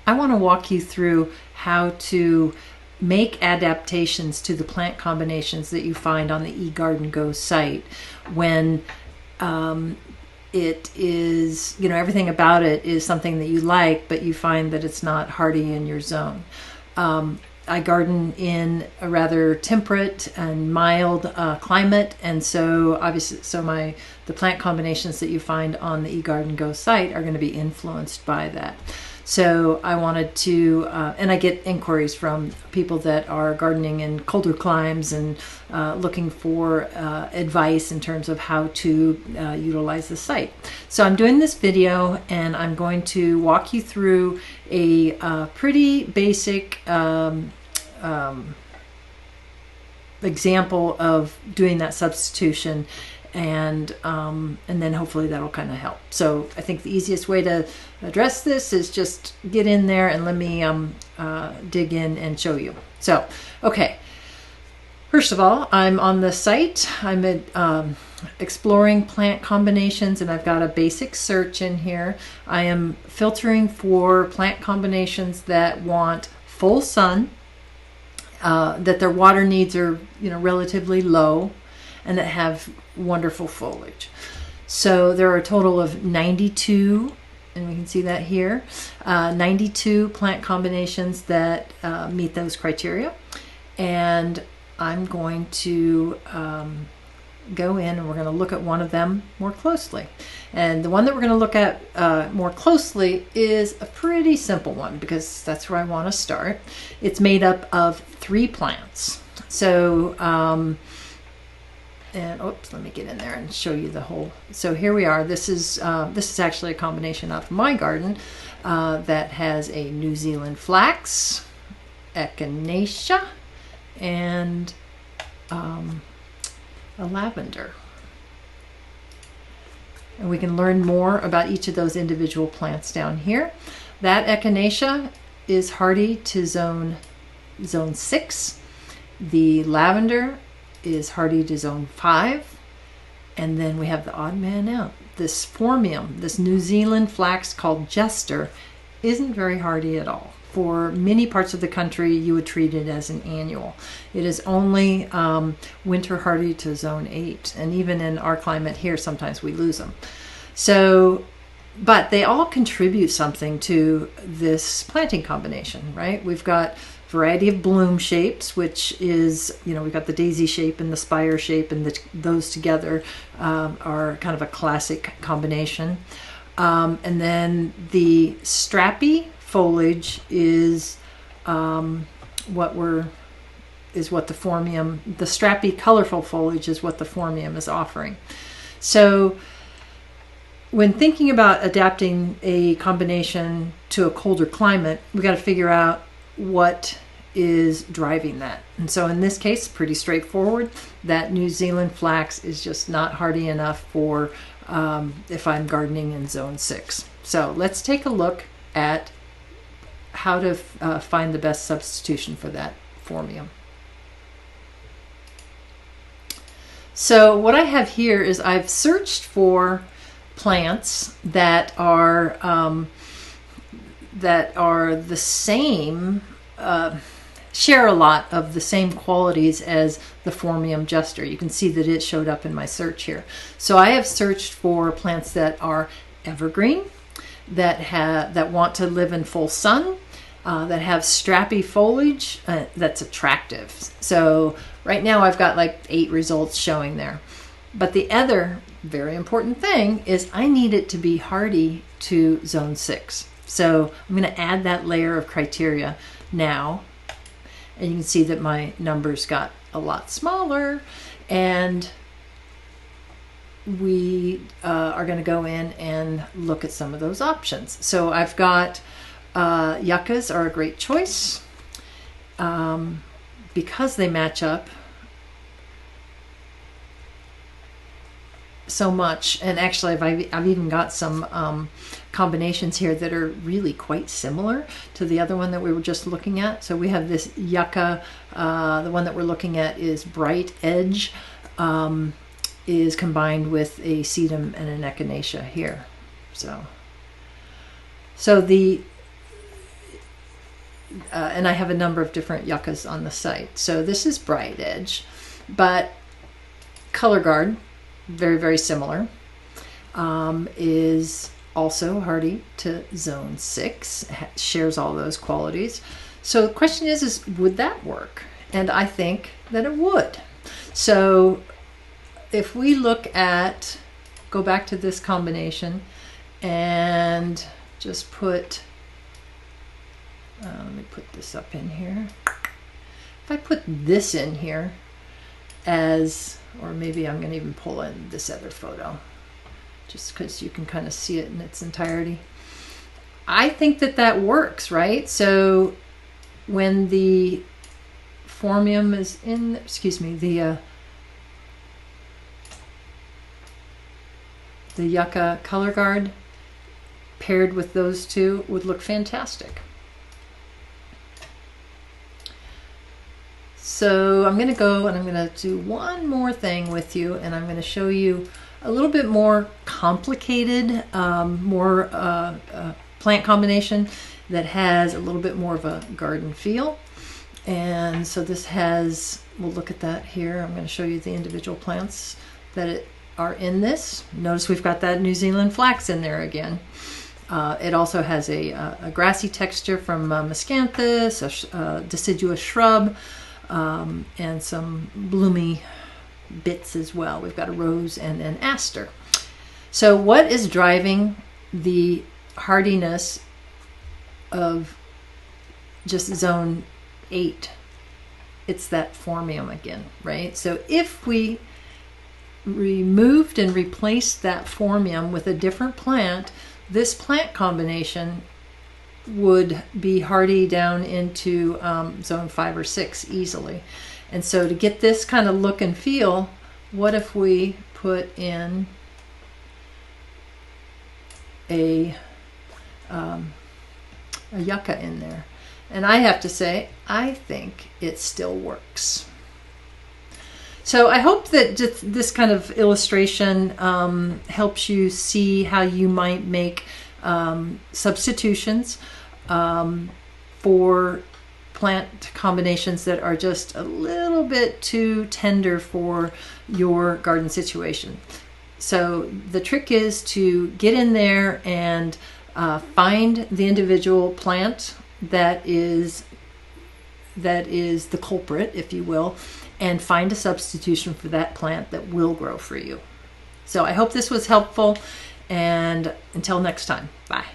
I want to walk you through how to make adaptations to the plant combinations that you find on the eGardenGo site when it is, everything about it is something that you like, but you find that it's not hardy in your zone. I garden in a rather temperate and mild climate, and so obviously, the plant combinations that you find on the eGardenGo site are going to be influenced by that. So I wanted to, and I get inquiries from people that are gardening in colder climes and looking for advice in terms of how to utilize the site. So I'm doing this video and I'm going to walk you through a pretty basic example of doing that substitution, and then hopefully that'll kind of help. So I think the easiest way to address this is just get in there and let me dig in and show you. So, okay. First of all, I'm on the site. I'm at, exploring plant combinations, and I've got a basic search in here. I am filtering for plant combinations that want full sun, that their water needs are relatively low, and that have wonderful foliage. So there are a total of 92, and we can see that here, 92 plant combinations that meet those criteria. And I'm going to go in and we're going to look at one of them more closely. And the one that we're going to look at more closely is a pretty simple one because that's where I want to start. It's made up of 3 plants. So, and oops, let me get in there and show you the whole. So here we are. This is actually a combination out of my garden that has a New Zealand flax, echinacea, and a lavender. And we can learn more about each of those individual plants down here. That echinacea is hardy to zone 6. The lavender is hardy to zone 5. And then we have the odd man out. This phormium, this New Zealand flax called Jester, isn't very hardy at all. For many parts of the country, you would treat it as an annual. It is only winter hardy to zone 8. And even in our climate here, sometimes we lose them. So, but they all contribute something to this planting combination, right? We've got variety of bloom shapes, which is, we've got the daisy shape and the spire shape, and those together are kind of a classic combination. And then the strappy foliage is what the phormium, the strappy colorful foliage is what the phormium is offering. So when thinking about adapting a combination to a colder climate, we got to figure out what is driving that. And so in this case, pretty straightforward. That New Zealand flax is just not hardy enough for if I'm gardening in zone 6. So let's take a look at how to find the best substitution for that phormium. So what I have here is I've searched for plants that are the same, share a lot of the same qualities as the phormium Jester. You can see that it showed up in my search here. So I have searched for plants that are evergreen, that want to live in full sun, that have strappy foliage that's attractive. So right now I've got like 8 results showing there. But the other very important thing is I need it to be hardy to zone 6. So I'm going to add that layer of criteria now. And you can see that my numbers got a lot smaller. And we are going to go in and look at some of those options. So I've got yuccas are a great choice because they match up so much. And actually I've even got some combinations here that are really quite similar to the other one that we were just looking at. So we have this yucca, the one that we're looking at is Bright Edge, is combined with a sedum and an echinacea here. So and I have a number of different yuccas on the site. So this is Bright Edge, but Color Guard, very, very similar, is also hardy to zone 6, shares all those qualities. So the question is would that work? And I think that it would. So if we look at, go back to this combination and just put, let me put this up in here. If I put this in here as, or maybe I'm going to even pull in this other photo just because you can kind of see it in its entirety. I think that that works, right? So when the formium is in, excuse me, the yucca Color Guard paired with those two would look fantastic. So I'm going to go and I'm going to do one more thing with you, and I'm going to show you a little bit more complicated, plant combination that has a little bit more of a garden feel. And so this has, we'll look at that here. I'm going to show you the individual plants that are in this. Notice we've got that New Zealand flax in there again. It also has a grassy texture from miscanthus, a deciduous shrub, and some bloomy bits as well. We've got a rose and an aster. So what is driving the hardiness of just zone 8? It's that formium again, right? So if we removed and replaced that formium with a different plant, this plant combination would be hardy down into zone 5 or 6 easily. And so to get this kind of look and feel, what if we put in a yucca in there? And I have to say, I think it still works. So I hope that just this kind of illustration helps you see how you might make substitutions for plant combinations that are just a little bit too tender for your garden situation. So the trick is to get in there and find the individual plant that is the culprit, if you will, and find a substitution for that plant that will grow for you. So I hope this was helpful, and until next time, bye.